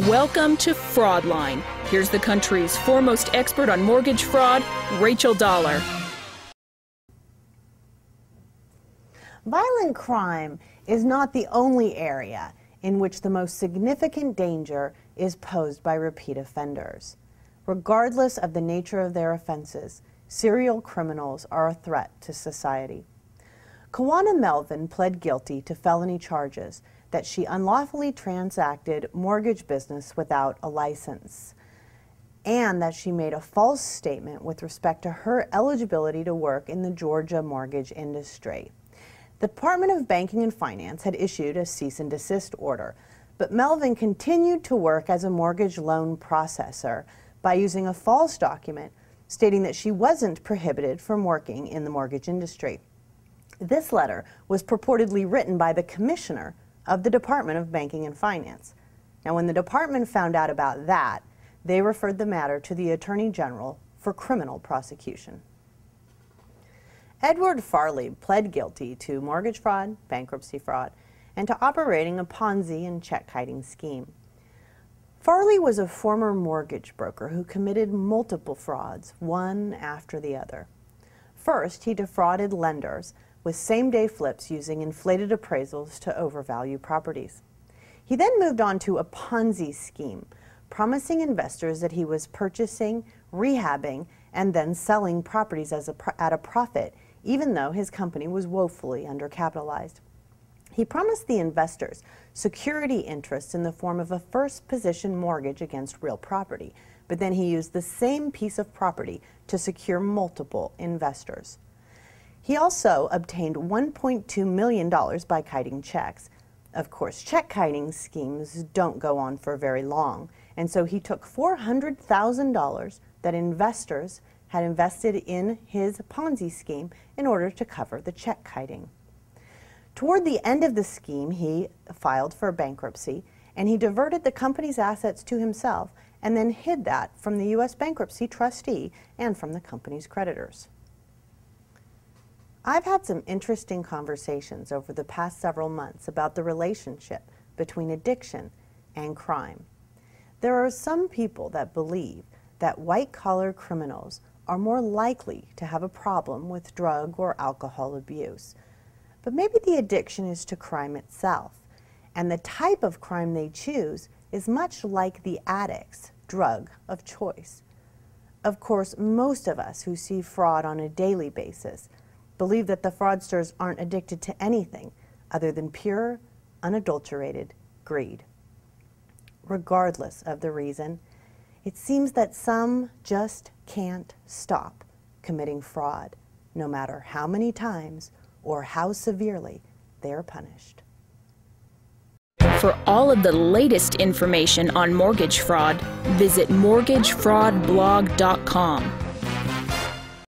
Welcome to Fraudline. Here's the country's foremost expert on mortgage fraud, Rachel Dollar. Violent crime is not the only area in which the most significant danger is posed by repeat offenders. Regardless of the nature of their offenses, serial criminals are a threat to society. Kawana Melvin pled guilty to felony charges that she unlawfully transacted mortgage business without a license, and that she made a false statement with respect to her eligibility to work in the Georgia mortgage industry. The Department of Banking and Finance had issued a cease and desist order, but Melvin continued to work as a mortgage loan processor by using a false document stating that she wasn't prohibited from working in the mortgage industry. This letter was purportedly written by the commissioner of the Department of Banking and Finance. Now, when the department found out about that, they referred the matter to the Attorney General for criminal prosecution. Edward Farley pled guilty to mortgage fraud, bankruptcy fraud, and to operating a Ponzi and check-kiting scheme. Farley was a former mortgage broker who committed multiple frauds, one after the other. First, he defrauded lenders with same-day flips using inflated appraisals to overvalue properties. He then moved on to a Ponzi scheme, promising investors that he was purchasing, rehabbing, and then selling properties at a profit, even though his company was woefully undercapitalized. He promised the investors security interests in the form of a first-position mortgage against real property, but then he used the same piece of property to secure multiple investors. He also obtained $1.2 million by kiting checks. Of course, check-kiting schemes don't go on for very long, and so he took $400,000 that investors had invested in his Ponzi scheme in order to cover the check-kiting. Toward the end of the scheme, he filed for bankruptcy, and he diverted the company's assets to himself and then hid that from the U.S. bankruptcy trustee and from the company's creditors. I've had some interesting conversations over the past several months about the relationship between addiction and crime. There are some people that believe that white-collar criminals are more likely to have a problem with drug or alcohol abuse. But maybe the addiction is to crime itself, and the type of crime they choose is much like the addict's drug of choice. Of course, most of us who see fraud on a daily basis believe that the fraudsters aren't addicted to anything other than pure, unadulterated greed. Regardless of the reason, it seems that some just can't stop committing fraud, no matter how many times or how severely they are punished. For all of the latest information on mortgage fraud, visit mortgagefraudblog.com.